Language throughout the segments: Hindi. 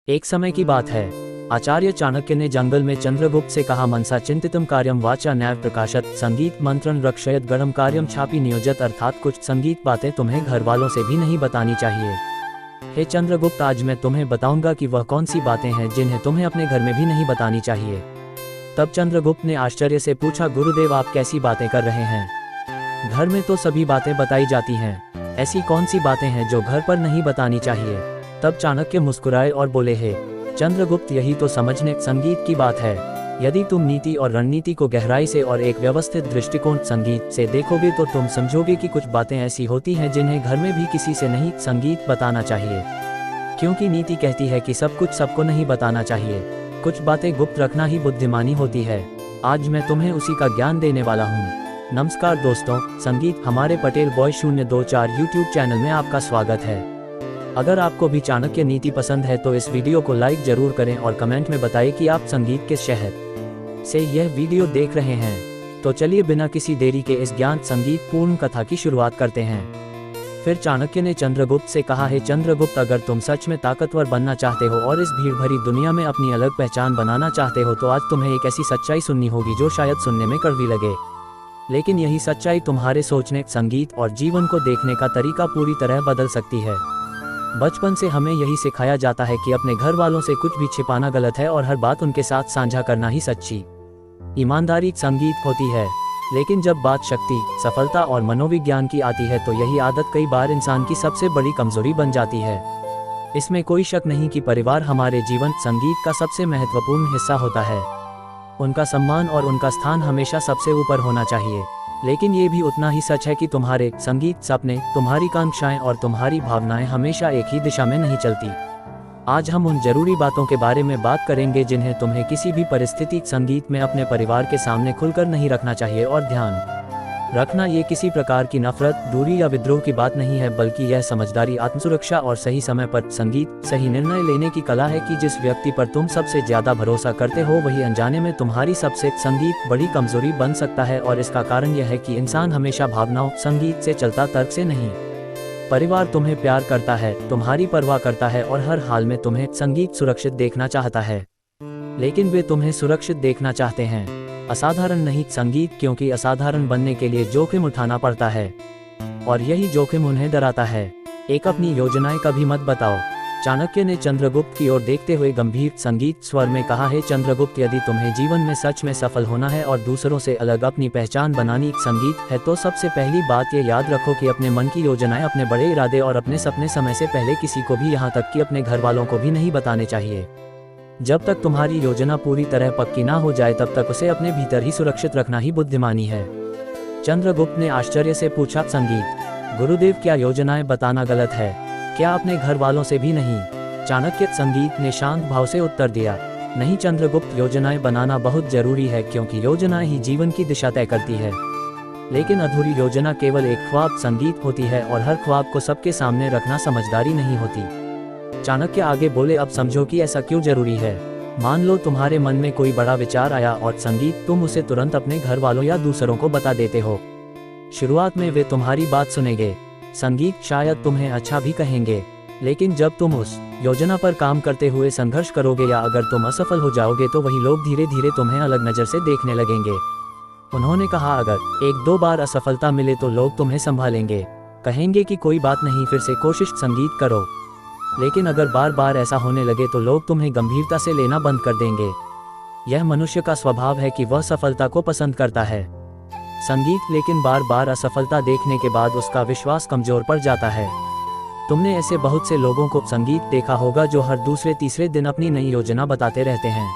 एक समय की बात है, आचार्य चाणक्य ने जंगल में चंद्रगुप्त से कहा, मनसा चिंतितम कार्यम वाचा न्याय प्रकाशत संगीत मंत्रन रक्षयत गणम कार्यम छापी नियोजत, अर्थात कुछ संगीत बातें तुम्हें घर वालों से भी नहीं बतानी चाहिए। हे चंद्रगुप्त, आज मैं तुम्हें बताऊंगा कि वह कौन सी बातें हैं जिन्हें तुम्हें अपने घर में भी नहीं बतानी चाहिए। तब चंद्रगुप्त ने आश्चर्य से पूछा, गुरुदेव आप कैसी बातें कर रहे हैं? घर में तो सभी बातें बताई जाती हैं, ऐसी कौन सी बातें हैं जो घर पर नहीं बतानी चाहिए? तब चाणक्य मुस्कुराए और बोले, हे चंद्रगुप्त, यही तो समझने संगीत की बात है। यदि तुम नीति और रणनीति को गहराई से और एक व्यवस्थित दृष्टिकोण संगीत से देखोगे तो तुम समझोगे कि कुछ बातें ऐसी होती हैं जिन्हें घर में भी किसी से नहीं संगीत बताना चाहिए, क्योंकि नीति कहती है कि सब कुछ सबको नहीं बताना चाहिए। कुछ बातें गुप्त रखना ही बुद्धिमानी होती है। आज मैं तुम्हें उसी का ज्ञान देने वाला हूँ। नमस्कार दोस्तों, संगीत हमारे पटेल बॉय 024 यूट्यूब चैनल में आपका स्वागत है। अगर आपको भी चाणक्य नीति पसंद है तो इस वीडियो को लाइक जरूर करें और कमेंट में बताएं कि आप संगीत किस शहर से यह वीडियो देख रहे हैं। तो चलिए बिना किसी देरी के इस ज्ञान संगीत पूर्ण कथा की शुरुआत करते हैं। फिर चाणक्य ने चंद्रगुप्त से कहा, हे चंद्रगुप्त, अगर तुम सच में ताकतवर बनना चाहते हो और इस भीड़ भरी दुनिया में अपनी अलग पहचान बनाना चाहते हो तो आज तुम्हें एक ऐसी सच्चाई सुननी होगी जो शायद सुनने में कड़वी लगे, लेकिन यही सच्चाई तुम्हारे सोचने, संगीत और जीवन को देखने का तरीका पूरी तरह बदल सकती है। बचपन से हमें यही सिखाया जाता है कि अपने घर वालों से कुछ भी छिपाना गलत है और हर बात उनके साथ साझा करना ही सच्ची ईमानदारी संगीत होती है। लेकिन जब बात शक्ति, सफलता और मनोविज्ञान की आती है तो यही आदत कई बार इंसान की सबसे बड़ी कमजोरी बन जाती है। इसमें कोई शक नहीं कि परिवार हमारे जीवन संगीत का सबसे महत्वपूर्ण हिस्सा होता है। उनका सम्मान और उनका स्थान हमेशा सबसे ऊपर होना चाहिए, लेकिन ये भी उतना ही सच है कि तुम्हारे संगीत सपने, तुम्हारी कांक्षाएं और तुम्हारी भावनाएं हमेशा एक ही दिशा में नहीं चलती। आज हम उन जरूरी बातों के बारे में बात करेंगे जिन्हें तुम्हें किसी भी परिस्थिति संगीत में अपने परिवार के सामने खुलकर नहीं रखना चाहिए। और ध्यान रखना, ये किसी प्रकार की नफरत, दूरी या विद्रोह की बात नहीं है, बल्कि यह समझदारी, आत्मसुरक्षा और सही समय पर संगीत, सही निर्णय लेने की कला है कि जिस व्यक्ति पर तुम सबसे ज्यादा भरोसा करते हो वही अनजाने में तुम्हारी सबसे संगीत बड़ी कमजोरी बन सकता है। और इसका कारण यह है कि इंसान हमेशा भावनाओं संगीत से चलता, तर्क से नहीं। परिवार तुम्हें प्यार करता है, तुम्हारी परवाह करता है और हर हाल में तुम्हें संगीत सुरक्षित देखना चाहता है, लेकिन वे तुम्हें सुरक्षित देखना चाहते हैं, असाधारण नहीं संगीत, क्योंकि असाधारण बनने के लिए जोखिम उठाना पड़ता है और यही जोखिम उन्हें डराता है। एक अपनी योजनाएं कभी मत बताओ, चाणक्य ने चंद्रगुप्त की ओर देखते हुए गंभीर संगीत स्वर में कहा, है चंद्रगुप्त, यदि तुम्हें जीवन में सच में सफल होना है और दूसरों से अलग अपनी पहचान बनानी संगीत है तो सबसे पहली बात ये याद रखो कि अपने मन की योजनाएं, अपने बड़े इरादे और अपने सपने समय से पहले किसी को भी, यहाँ तक कि अपने घर वालों को भी नहीं बताने चाहिए। जब तक तुम्हारी योजना पूरी तरह पक्की ना हो जाए तब तक उसे अपने भीतर ही सुरक्षित रखना ही बुद्धिमानी है। चंद्रगुप्त ने आश्चर्य से पूछा, संगीत गुरुदेव, क्या योजनाएं बताना गलत है? क्या अपने घर वालों से भी नहीं? चाणक्य संगीत ने शांत भाव से उत्तर दिया, नहीं चंद्रगुप्त, योजनाएं बनाना बहुत जरूरी है क्योंकि योजनाएं ही जीवन की दिशा तय करती है, लेकिन अधूरी योजना केवल एक ख्वाब संगीत होती है और हर ख्वाब को सबके सामने रखना समझदारी नहीं होती। चाणक्य आगे बोले, अब समझो कि ऐसा क्यों जरूरी है। मान लो तुम्हारे मन में कोई बड़ा विचार आया और संगीत तुम उसे तुरंत अपने घर वालों या दूसरों को बता देते हो। शुरुआत में वे तुम्हारी बात सुनेंगे, संगीत शायद तुम्हें अच्छा भी कहेंगे, लेकिन जब तुम उस योजना पर काम करते हुए संघर्ष करोगे या अगर तुम असफल हो जाओगे तो वही लोग धीरे धीरे तुम्हें अलग नजर से देखने लगेंगे। उन्होंने कहा, अगर एक दो बार असफलता मिले तो लोग तुम्हें संभालेंगे, कहेंगे कि कोई बात नहीं, फिर से कोशिश संगीत करो। लेकिन अगर बार बार ऐसा होने लगे तो लोग तुम्हें गंभीरता से लेना बंद कर देंगे। यह मनुष्य का स्वभाव है कि वह सफलता को पसंद करता है संगीत, लेकिन बार बार असफलता देखने के बाद उसका विश्वास कमजोर पड़ जाता है। तुमने ऐसे बहुत से लोगों को संगीत देखा होगा जो हर दूसरे तीसरे दिन अपनी नई योजना बताते रहते हैं।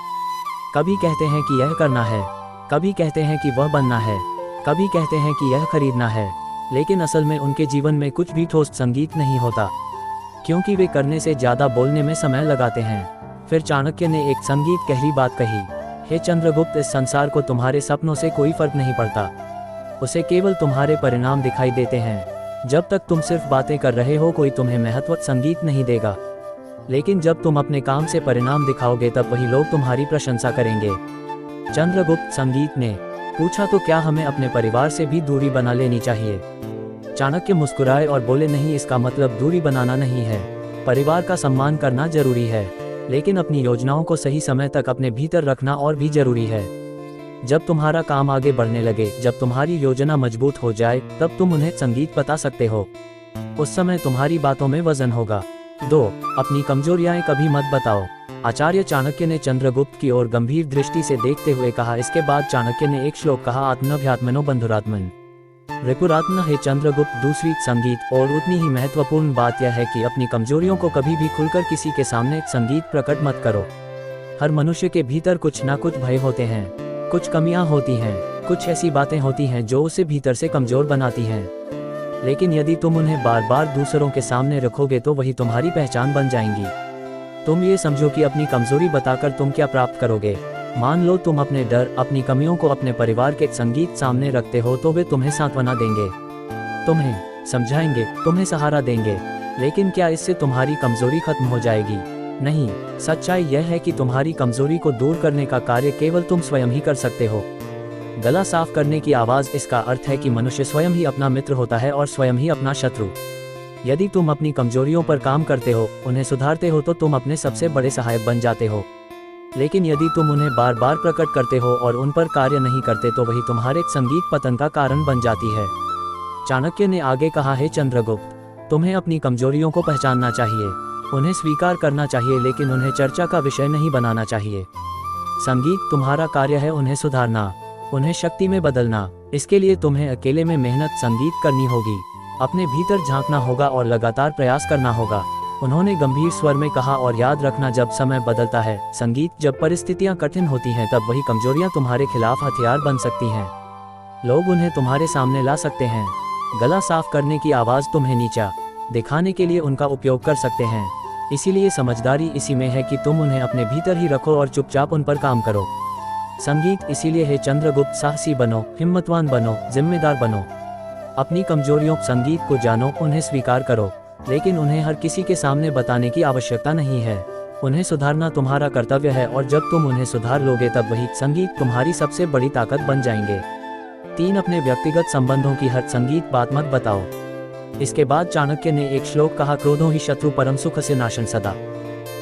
कभी कहते हैं कि यह करना है, कभी कहते हैं कि वह बनना है, कभी कहते हैं कि यह खरीदना है, लेकिन असल में उनके जीवन में कुछ भी ठोस संगीत नहीं होता, क्योंकि वे करने से ज्यादा बोलने में समय लगाते हैं। फिर चाणक्य ने एक संगीत गहरी बात कही, हे चंद्रगुप्त, इस संसार को तुम्हारे सपनों से कोई फर्क नहीं पड़ता, उसे केवल तुम्हारे परिणाम दिखाई देते हैं। जब तक तुम सिर्फ बातें कर रहे हो कोई तुम्हें महत्व संगीत नहीं देगा, लेकिन जब तुम अपने काम से परिणाम दिखाओगे तब वही लोग तुम्हारी प्रशंसा करेंगे। चंद्रगुप्त संगीत ने पूछा, तो क्या हमें अपने परिवार से भी दूरी बना लेनी चाहिए? चाणक्य मुस्कुराए और बोले, नहीं, इसका मतलब दूरी बनाना नहीं है, परिवार का सम्मान करना जरूरी है, लेकिन अपनी योजनाओं को सही समय तक अपने भीतर रखना और भी जरूरी है। जब तुम्हारा काम आगे बढ़ने लगे, जब तुम्हारी योजना मजबूत हो जाए, तब तुम उन्हें संगीत बता सकते हो। उस समय तुम्हारी बातों में वजन होगा। 2. अपनी कमजोरियां कभी मत बताओ। आचार्य चाणक्य ने चंद्रगुप्त की ओर गंभीर दृष्टि से देखते हुए कहा। इसके बाद चाणक्य ने एक श्लोक कहा, आत्मनभ्यात्मनो बंधुरात्मन रिपुरात्मन हे चंद्रगुप्त। दूसरी, संगीत। और उतनी ही महत्वपूर्ण बात यह है कि अपनी कमजोरियों को कभी भी खुलकर किसी के सामने संगीत प्रकट मत करो। हर मनुष्य के भीतर कुछ ना कुछ भय होते हैं, कुछ कमियां होती हैं, कुछ ऐसी बातें होती हैं जो उसे भीतर से कमजोर बनाती हैं। लेकिन यदि तुम उन्हें बार बार दूसरों के सामने रखोगे तो वही तुम्हारी पहचान बन जाएंगी। तुम ये समझो कि अपनी कमजोरी बताकर तुम क्या प्राप्त करोगे। मान लो तुम अपने डर, अपनी कमियों को अपने परिवार के संगीत सामने रखते हो तो वे तुम्हें सांत्वना देंगे, तुम्हें समझाएंगे, तुम्हें सहारा देंगे। लेकिन क्या इससे तुम्हारी कमजोरी खत्म हो जाएगी? नहीं। सच्चाई यह है कि तुम्हारी कमजोरी को दूर करने का कार्य केवल तुम स्वयं ही कर सकते हो। गला साफ करने की आवाज, इसका अर्थ है कि मनुष्य स्वयं ही अपना मित्र होता है और स्वयं ही अपना शत्रु। यदि तुम अपनी कमजोरियों पर काम करते हो, उन्हें सुधारते हो तो तुम अपने सबसे बड़े सहायक बन जाते हो। लेकिन यदि तुम उन्हें बार बार प्रकट करते हो और उन पर कार्य नहीं करते तो वही तुम्हारे संगीत पतन का कारण बन जाती है। चाणक्य ने आगे कहा, है चंद्रगुप्त, तुम्हें अपनी कमजोरियों को पहचानना चाहिए, उन्हें स्वीकार करना चाहिए, लेकिन उन्हें चर्चा का विषय नहीं बनाना चाहिए। संगीत तुम्हारा कार्य है उन्हें सुधारना, उन्हें शक्ति में बदलना। इसके लिए तुम्हें अकेले में मेहनत संगीत करनी होगी, अपने भीतर झांकना होगा और लगातार प्रयास करना होगा। उन्होंने गंभीर स्वर में कहा, और याद रखना, जब समय बदलता है संगीत, जब परिस्थितियां कठिन होती हैं, तब वही कमजोरियां तुम्हारे खिलाफ हथियार बन सकती हैं। लोग उन्हें तुम्हारे सामने ला सकते हैं। गला साफ करने की आवाज तुम्हें नीचा दिखाने के लिए उनका उपयोग कर सकते हैं। इसीलिए समझदारी इसी में है कि तुम उन्हें अपने भीतर ही रखो और चुपचाप उन पर काम करो। संगीत इसीलिए है चंद्रगुप्त, साहसी बनो, हिम्मतवान बनो, जिम्मेदार बनो। अपनी कमजोरियों संगीत को जानो, उन्हें स्वीकार करो, लेकिन उन्हें हर किसी के सामने बताने की आवश्यकता नहीं है। उन्हें सुधारना तुम्हारा कर्तव्य है और जब तुम उन्हें सुधार लोगे तब वही संगीत तुम्हारी सबसे बड़ी ताकत बन जाएंगे। 3. अपने व्यक्तिगत संबंधों की हर संगीत बात मत बताओ। इसके बाद चाणक्य ने एक श्लोक कहा, क्रोधो ही शत्रु परम सुख से नाशन सदा।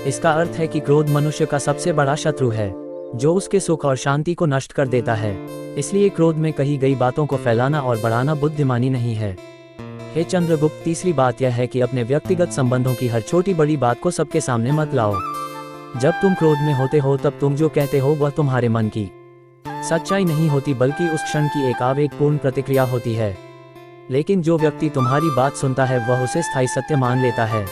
इसका अर्थ है कि क्रोध मनुष्य का सबसे बड़ा शत्रु है, जो उसके सुख और शांति को नष्ट कर देता है। इसलिए क्रोध में कही गई बातों को फैलाना और बढ़ाना बुद्धिमानी नहीं है। हे चंद्रगुप्त, तीसरी बात यह है कि अपने व्यक्तिगत संबंधों की हर छोटी बड़ी बात को सबके सामने मत लाओ। जब तुम क्रोध में होते हो तब तुम जो कहते हो वह तुम्हारे मन की सच्चाई नहीं होती, बल्कि उस क्षण की एक आवेगपूर्ण प्रतिक्रिया होती है। लेकिन जो व्यक्ति तुम्हारी बात सुनता है वह उसे स्थायी सत्य मान लेता है।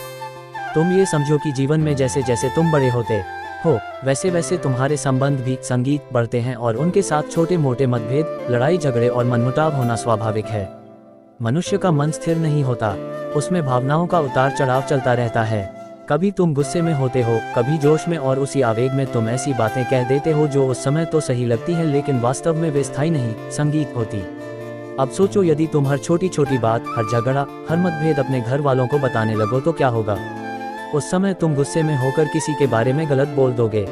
तुम ये समझो कि जीवन में जैसे जैसे तुम बड़े होते हो वैसे वैसे तुम्हारे संबंध भी संगीत बढ़ते हैं और उनके साथ छोटे मोटे मतभेद, लड़ाई झगड़े और मनमुटाव होना स्वाभाविक है। मनुष्य का मन स्थिर नहीं होता, उसमें भावनाओं का उतार चढ़ाव चलता रहता है। कभी तुम गुस्से में होते हो, कभी जोश में, और उसी आवेग में तुम ऐसी बातें कह देते हो जो उस समय तो सही लगती है, लेकिन वास्तव में वे स्थायी नहीं संगीत होती। अब सोचो, यदि तुम हर छोटी छोटी बात, हर झगड़ा, हर मतभेद अपने घर वालों को बताने लगो तो क्या होगा? उस समय तुम गुस्से में होकर किसी के बारे में गलत बोल दोगे,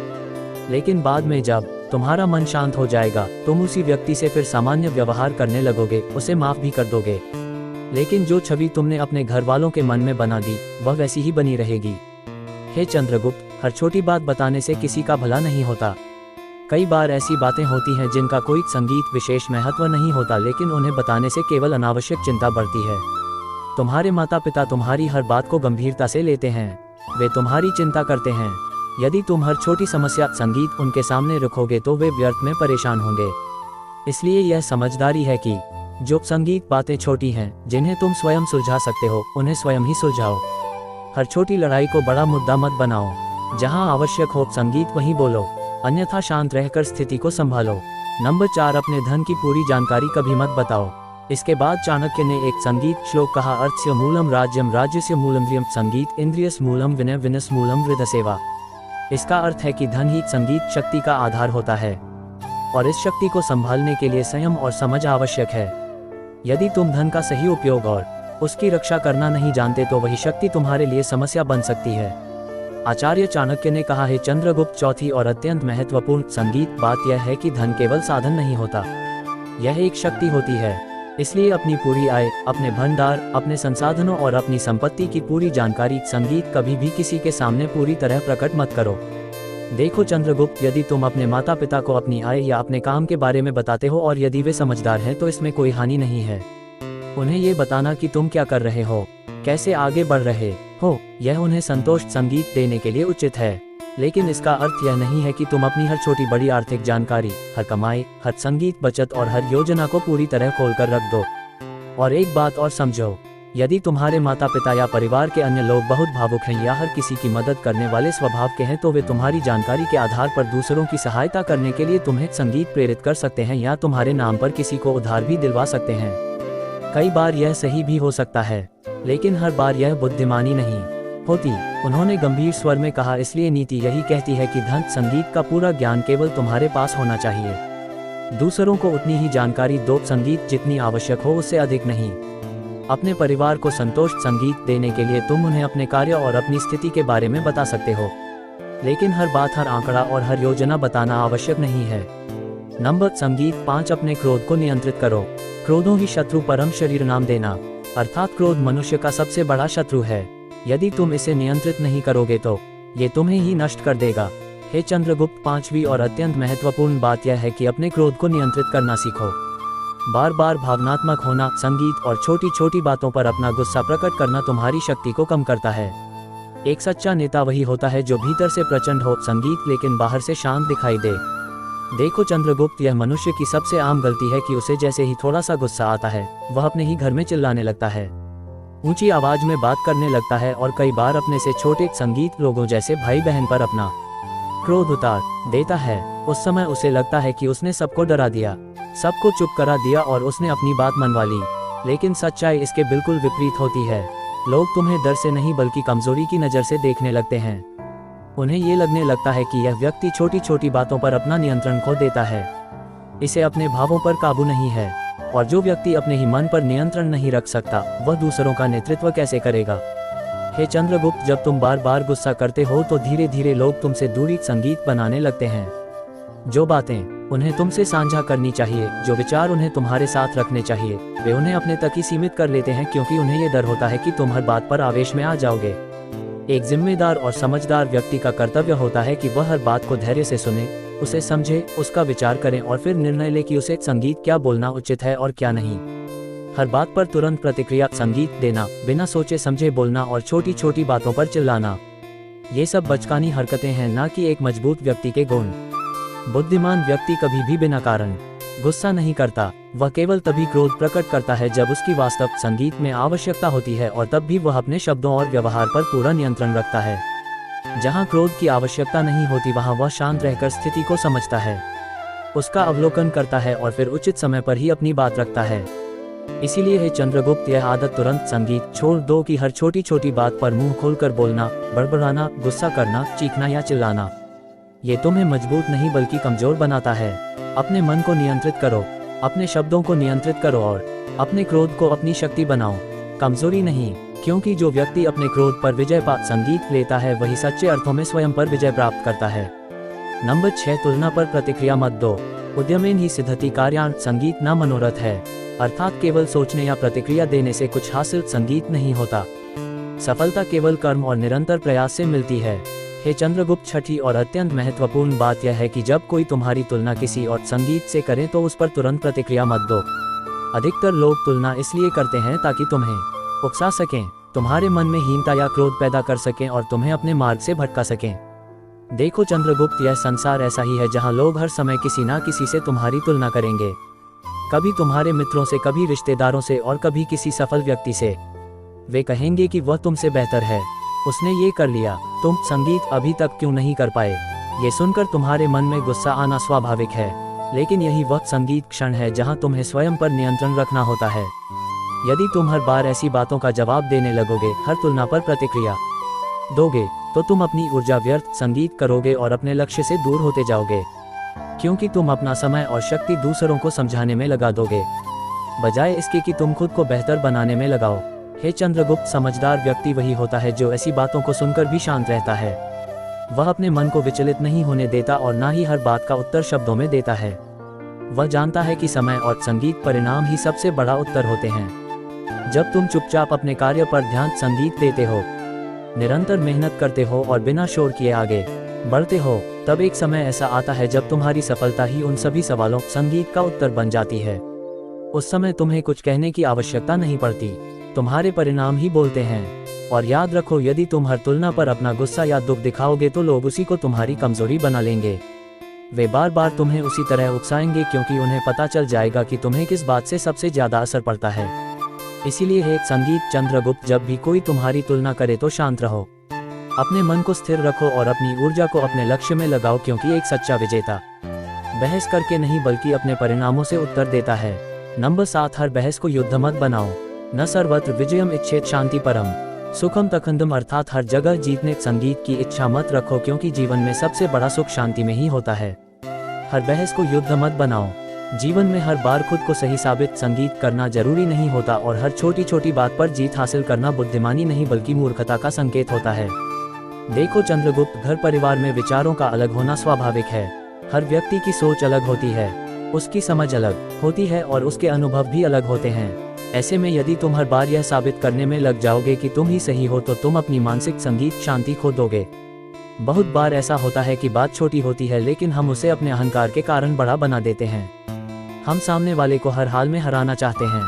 लेकिन बाद में जब तुम्हारा मन शांत हो जाएगा तुम उसी व्यक्ति से फिर सामान्य व्यवहार करने लगोगे, उसे माफ भी कर दोगे। लेकिन जो छवि तुमने अपने घर वालों के मन में बना दी वह वैसी ही बनी रहेगी। हे चंद्रगुप्त, हर छोटी बात बताने से किसी का भला नहीं होता। कई बार ऐसी बातें होती हैं जिनका कोई संगीत विशेष महत्व नहीं होता, लेकिन उन्हें बताने से केवल अनावश्यक चिंता बढ़ती है। तुम्हारे माता पिता तुम्हारी हर बात को गंभीरता से लेते हैं, वे तुम्हारी चिंता करते हैं। यदि तुम हर छोटी समस्या संगीत उनके सामने रखोगे तो वे व्यर्थ में परेशान होंगे। इसलिए यह समझदारी है कि जो संगीत बातें छोटी हैं जिन्हें तुम स्वयं सुलझा सकते हो उन्हें स्वयं ही सुलझाओ। हर छोटी लड़ाई को बड़ा मुद्दा मत बनाओ। जहां आवश्यक हो संगीत वहीं बोलो, अन्यथा शांत रहकर स्थिति को संभालो। नंबर 4, अपने धन की पूरी जानकारी कभी मत बताओ। इसके बाद चाणक्य ने एक संगीत श्लोक कहा, अर्थस्य मूलम राज्यम राज्यस्य मूलम व्यम संगीत इंद्रियस मूलम विनय विनस मूलम हृदसेवा। इसका अर्थ है कि धन ही संगीत शक्ति का आधार होता है और इस शक्ति को संभालने के लिए संयम और समझ आवश्यक है। यदि तुम धन का सही उपयोग और उसकी रक्षा करना नहीं जानते तो वही शक्ति तुम्हारे लिए समस्या बन सकती है। आचार्य चाणक्य ने कहा है, चंद्रगुप्त, चौथी और अत्यंत महत्वपूर्ण संगीत बात यह है कि धन केवल साधन नहीं होता, यह एक शक्ति होती है। इसलिए अपनी पूरी आय, अपने भंडार, अपने संसाधनों और अपनी संपत्ति की पूरी जानकारी संगीत कभी भी किसी के सामने पूरी तरह प्रकट मत करो। देखो चंद्रगुप्त, यदि तुम अपने माता पिता को अपनी आय या अपने काम के बारे में बताते हो और यदि वे समझदार हैं तो इसमें कोई हानि नहीं है। उन्हें ये बताना कि तुम क्या कर रहे हो, कैसे आगे बढ़ रहे हो, यह उन्हें संतोष संगीत देने के लिए उचित है। लेकिन इसका अर्थ यह नहीं है कि तुम अपनी हर छोटी बड़ी आर्थिक जानकारी, हर कमाई, हर संगीत बचत और हर योजना को पूरी तरह खोलकर रख दो। और एक बात और समझो, यदि तुम्हारे माता पिता या परिवार के अन्य लोग बहुत भावुक हैं या हर किसी की मदद करने वाले स्वभाव के हैं तो वे तुम्हारी जानकारी के आधार पर दूसरों की सहायता करने के लिए तुम्हें संगीत प्रेरित कर सकते हैं या तुम्हारे नाम पर किसी को उधार भी दिलवा सकते हैं। कई बार यह सही भी हो सकता है, लेकिन हर बार यह बुद्धिमानी नहीं होती। उन्होंने गंभीर स्वर में कहा, इसलिए नीति यही कहती है कि धन संगीत का पूरा ज्ञान केवल तुम्हारे पास होना चाहिए। दूसरों को उतनी ही जानकारी दो, संगीत जितनी आवश्यक हो उससे अधिक नहीं। अपने परिवार को संतोष संगीत देने के लिए तुम उन्हें अपने कार्य और अपनी स्थिति के बारे में बता सकते हो, लेकिन हर बात, हर आंकड़ा और हर योजना बताना आवश्यक नहीं है। नंबर संगीत 5, अपने क्रोध को नियंत्रित करो। क्रोधों ही शत्रु परम शरीर नाम देना, अर्थात क्रोध मनुष्य का सबसे बड़ा शत्रु है। यदि तुम इसे नियंत्रित नहीं करोगे तो ये तुम्हें ही नष्ट कर देगा। हे चंद्रगुप्त, 5वीं और अत्यंत महत्वपूर्ण बात यह है कि अपने क्रोध को नियंत्रित करना सीखो। बार बार भावनात्मक होना, संगीत और छोटी छोटी बातों पर अपना गुस्सा प्रकट करना तुम्हारी शक्ति को कम करता है। एक सच्चा नेता वही होता है जो भीतर से प्रचंड हो संगीत लेकिन बाहर से शांत दिखाई दे। देखो चंद्रगुप्त, यह मनुष्य की सबसे आम गलती है कि उसे जैसे ही थोड़ा सा गुस्सा आता है वह अपने ही घर में चिल्लाने लगता है, ऊंची आवाज में बात करने लगता है और कई बार अपने से छोटे संगीत लोगों जैसे भाई बहन पर अपना क्रोध उतार देता है। उस समय उसे लगता है कि उसने सबको डरा दिया, सबको चुप करा दिया और उसने अपनी बात मनवा ली। लेकिन सच्चाई इसके बिल्कुल विपरीत होती है। लोग तुम्हें डर से नहीं बल्कि कमजोरी की नज़र से देखने लगते हैं। उन्हें ये लगने लगता है कि यह व्यक्ति छोटी छोटी बातों पर अपना नियंत्रण खो देता है, इसे अपने भावों पर काबू नहीं है। और जो व्यक्ति अपने ही मन पर नियंत्रण नहीं रख सकता वह दूसरों का नेतृत्व कैसे करेगा। हे चंद्रगुप्त, जब तुम बार बार गुस्सा करते हो तो धीरे धीरे लोग तुमसे दूरी संगीत बनाने लगते हैं। जो बातें उन्हें तुमसे साझा करनी चाहिए, जो विचार उन्हें तुम्हारे साथ रखने चाहिए, वे उन्हें अपने तक ही सीमित कर लेते हैं क्योंकि उन्हें यह डर होता है कि तुम हर बात पर आवेश में आ जाओगे। एक जिम्मेदार और समझदार व्यक्ति का कर्तव्य होता है कि वह हर बात को धैर्य से सुने, उसे समझे, उसका विचार करें और फिर निर्णय ले कि उसे संगीत क्या बोलना उचित है और क्या नहीं। हर बात पर तुरंत प्रतिक्रिया संगीत देना, बिना सोचे समझे बोलना और छोटी छोटी बातों पर चिल्लाना, ये सब बचकानी हरकतें हैं, ना कि एक मजबूत व्यक्ति के गुण। बुद्धिमान व्यक्ति कभी भी बिना कारण गुस्सा नहीं करता, वह केवल तभी क्रोध प्रकट करता है जब उसकी वास्तव संगीत में आवश्यकता होती है और तब भी वह अपने शब्दों और व्यवहार पर पूरा नियंत्रण रखता है। जहाँ क्रोध की आवश्यकता नहीं होती वहाँ वह शांत रहकर स्थिति को समझता है, उसका अवलोकन करता है और फिर उचित समय पर ही अपनी बात रखता है। इसीलिए हे चंद्रगुप्त, यह आदत तुरंत संगीत छोड़ दो कि हर छोटी छोटी बात पर मुंह खोलकर बोलना, बड़बड़ाना, गुस्सा करना, चीखना या चिल्लाना, ये तुम्हें मजबूत नहीं बल्कि कमजोर बनाता है। अपने मन को नियंत्रित करो, अपने शब्दों को नियंत्रित करो और अपने क्रोध को अपनी शक्ति बनाओ, कमजोरी नहीं। क्योंकि जो व्यक्ति अपने क्रोध पर विजय पा संगीत लेता है वही सच्चे अर्थों में स्वयं पर विजय प्राप्त करता है। नंबर 6, तुलना पर प्रतिक्रिया मत दो। उद्यमेन ही सिद्धति कार्याण, संगीत न मनोरथ है, अर्थात केवल सोचने या प्रतिक्रिया देने से कुछ हासिल संगीत नहीं होता। सफलता केवल कर्म और निरंतर प्रयास से मिलती है। हे चंद्रगुप्त, छठी और अत्यंत महत्वपूर्ण बात यह है कि जब कोई तुम्हारी तुलना किसी और संगीत से करे तो उस पर तुरंत प्रतिक्रिया मत दो। अधिकतर लोग तुलना इसलिए करते हैं ताकि तुम्हें उकसा सकें, तुम्हारे मन में हीनता या क्रोध पैदा कर सकें और तुम्हें अपने मार्ग से भटका सकें। देखो चंद्रगुप्त, यह संसार ऐसा ही है जहां लोग हर समय किसी ना किसी से तुम्हारी तुलना करेंगे, कभी तुम्हारे मित्रों से, कभी रिश्तेदारों से और कभी किसी सफल व्यक्ति से। वे कहेंगे कि वह तुमसे बेहतर है, उसने ये कर लिया, तुम संगीत अभी तक क्यों नहीं कर पाए। ये सुनकर तुम्हारे मन में गुस्सा आना स्वाभाविक है, लेकिन यही वह संगीत क्षण है जहां तुम्हें स्वयं पर नियंत्रण रखना होता है। यदि तुम हर बार ऐसी बातों का जवाब देने लगोगे, हर तुलना पर प्रतिक्रिया दोगे, तो तुम अपनी ऊर्जा व्यर्थ संगीत करोगे और अपने लक्ष्य से दूर होते जाओगे, क्योंकि तुम अपना समय और शक्ति दूसरों को समझाने में लगा दोगे, बजाय इसके कि तुम खुद को बेहतर बनाने में लगाओ। हे चंद्रगुप्त, समझदार व्यक्ति वही होता है जो ऐसी बातों को सुनकर भी शांत रहता है। वह अपने मन को विचलित नहीं होने देता और ना ही हर बात का उत्तर शब्दों में देता है। वह जानता है कि समय और संगीत परिणाम ही सबसे बड़ा उत्तर होते हैं। जब तुम चुपचाप अपने कार्य पर ध्यान संगीत देते हो, निरंतर मेहनत करते हो और बिना शोर किए आगे बढ़ते हो, तब एक समय ऐसा आता है जब तुम्हारी सफलता ही उन सभी सवालों संगीत का उत्तर बन जाती है। उस समय तुम्हें कुछ कहने की आवश्यकता नहीं पड़ती, तुम्हारे परिणाम ही बोलते हैं। और याद रखो, यदि तुम हर तुलना पर अपना गुस्सा या दुख दिखाओगे तो लोग उसी को तुम्हारी कमजोरी बना लेंगे। वे बार बार तुम्हें उसी तरह उकसाएंगे, क्योंकि उन्हें पता चल जाएगा कि तुम्हें किस बात से सबसे ज्यादा असर पड़ता है। इसीलिए है संगीत चंद्रगुप्त, जब भी कोई तुम्हारी तुलना करे तो शांत रहो, अपने मन को स्थिर रखो और अपनी ऊर्जा को अपने लक्ष्य में लगाओ, क्योंकि एक सच्चा विजेता बहस करके नहीं बल्कि अपने परिणामों से उत्तर देता है। नंबर 7, हर बहस को युद्ध मत बनाओ। न सर्वत्र विजयम इच्छेत शांति परम सुखम तखंदम, अर्थात हर जगह जीतने संगीत की इच्छा मत रखो, क्योंकि जीवन में सबसे बड़ा सुख शांति में ही होता है। हर बहस को युद्ध मत बनाओ। जीवन में हर बार खुद को सही साबित संगीत करना जरूरी नहीं होता, और हर छोटी छोटी बात पर जीत हासिल करना बुद्धिमानी नहीं बल्कि मूर्खता का संकेत होता है। देखो चंद्रगुप्त, घर परिवार में विचारों का अलग होना स्वाभाविक है। हर व्यक्ति की सोच अलग होती है, उसकी समझ अलग होती है और उसके अनुभव भी अलग होते हैं। ऐसे में यदि तुम हर बार यह साबित करने में लग जाओगे कि तुम ही सही हो तो तुम अपनी मानसिक संगीत शांति खो दोगे। बहुत बार ऐसा होता है कि बात छोटी होती है लेकिन हम उसे अपने अहंकार के कारण बड़ा बना देते हैं। हम सामने वाले को हर हाल में हराना चाहते हैं,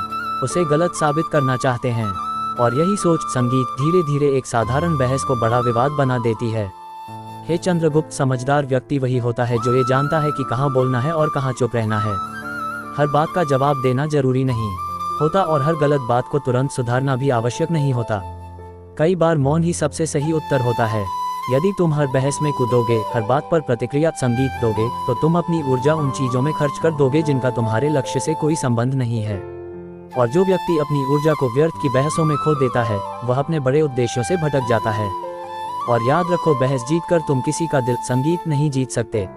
उसे गलत साबित करना चाहते हैं, और यही सोच संगीत धीरे धीरे एक साधारण बहस को बड़ा विवाद बना देती है। हे चंद्रगुप्त, समझदार व्यक्ति वही होता है जो ये जानता है कि कहाँ बोलना है और कहाँ चुप रहना है। हर बात का जवाब देना जरूरी नहीं होता और हर गलत बात को तुरंत सुधारना भी आवश्यक नहीं होता। कई बार मौन ही सबसे सही उत्तर होता है। यदि तुम हर बहस में कूदोगे, हर बात पर प्रतिक्रिया संगीत दोगे, तो तुम अपनी ऊर्जा उन चीजों में खर्च कर दोगे जिनका तुम्हारे लक्ष्य से कोई संबंध नहीं है। और जो व्यक्ति अपनी ऊर्जा को व्यर्थ की बहसों में खो देता है, वह अपने बड़े उद्देश्यों से भटक जाता है। और याद रखो, बहस जीतकर तुम किसी का दिल संगीत नहीं जीत सकते,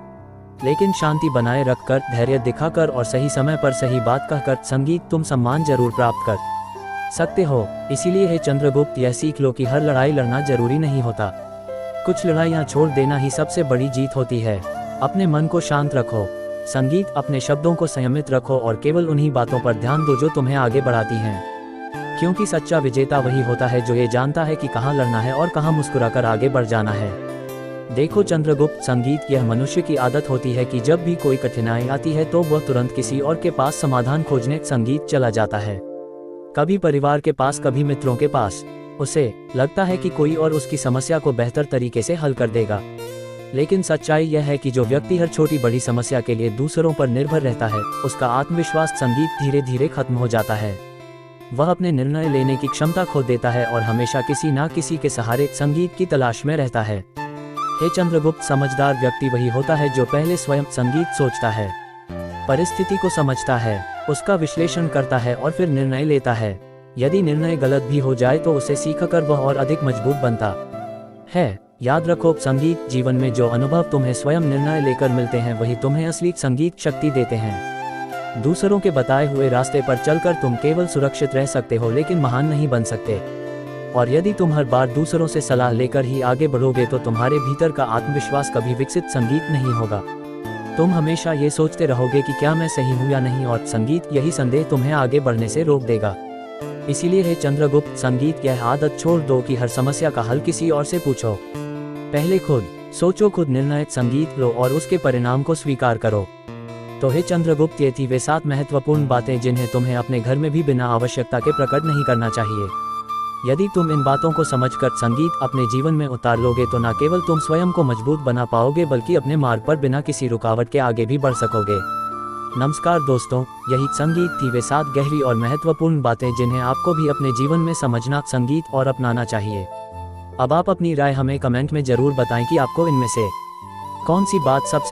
लेकिन शांति बनाए रखकर, धैर्य दिखाकर और सही समय पर सही बात कहकर संगीत तुम सम्मान जरूर प्राप्त कर सकते हो। इसीलिए हे चंद्रगुप्त, यह सीख लो कि हर लड़ाई लड़ना जरूरी नहीं होता। कुछ लड़ाइयाँ छोड़ देना ही सबसे बड़ी जीत होती है। अपने मन को शांत रखो, संगीत अपने शब्दों को संयमित रखो और केवल उन्हीं बातों पर ध्यान दो जो तुम्हें आगे बढ़ाती हैं। क्योंकि सच्चा विजेता वही होता है जो ये जानता है कि कहाँ लड़ना है और कहाँ मुस्कुराकर आगे बढ़ जाना है। देखो चंद्रगुप्त, संगीत यह मनुष्य की आदत होती है कि जब भी कोई कठिनाई आती है तो वह तुरंत किसी और के पास समाधान खोजने संगीत चला जाता है। कभी परिवार के पास, कभी मित्रों के पास। उसे लगता है कि कोई और उसकी समस्या को बेहतर तरीके से हल कर देगा। लेकिन सच्चाई यह है कि जो व्यक्ति हर छोटी बड़ी समस्या के लिए दूसरों पर निर्भर रहता है, उसका आत्मविश्वास संगीत धीरे धीरे खत्म हो जाता है। वह अपने निर्णय लेने की क्षमता खो देता है और हमेशा किसी न किसी के सहारे संगीत की तलाश में रहता है। हे चंद्रगुप्त, समझदार व्यक्ति वही होता है जो पहले स्वयं संगीत सोचता है, परिस्थिति को समझता है, उसका विश्लेषण करता है और फिर निर्णय लेता है। यदि निर्णय गलत भी हो जाए तो उसे सीखकर वह और अधिक मजबूत बनता है। याद रखो, संगीत जीवन में जो अनुभव तुम्हें स्वयं निर्णय लेकर मिलते हैं वही तुम्हें असली संगीत शक्ति देते हैं। दूसरों के बताए हुए रास्ते पर चलकर तुम केवल सुरक्षित रह सकते हो लेकिन महान नहीं बन सकते। और यदि तुम हर बार दूसरों से सलाह लेकर ही आगे बढ़ोगे तो तुम्हारे भीतर का आत्मविश्वास कभी विकसित संगीत नहीं होगा। तुम हमेशा ये सोचते रहोगे कि क्या मैं सही हूँ या नहीं, और संगीत यही संदेह तुम्हें आगे बढ़ने से रोक देगा। इसीलिए हे चंद्रगुप्त, संगीत यह आदत छोड़ दो कि हर समस्या का हल किसी और से पूछो। पहले खुद सोचो, खुद निर्णय संगीत लो और उसके परिणाम को स्वीकार करो। तो हे चंद्रगुप्त, ये थी वे 7 महत्वपूर्ण बातें जिन्हें तुम्हें अपने घर में भी बिना आवश्यकता के प्रकट नहीं करना चाहिए। यदि तुम इन बातों को समझकर संगीत अपने जीवन में उतार लोगे तो न केवल तुम स्वयं को मजबूत बना पाओगे बल्कि अपने मार्ग पर बिना किसी रुकावट के आगे भी बढ़ सकोगे। नमस्कार दोस्तों, यही संगीत थी वे 7 गहरी और महत्वपूर्ण बातें जिन्हें आपको भी अपने जीवन में समझना, संगीत और अपनाना चाहिए। अब आप अपनी राय हमें कमेंट में जरूर बताएं कि आपको इनमें से कौन सी बात सबसे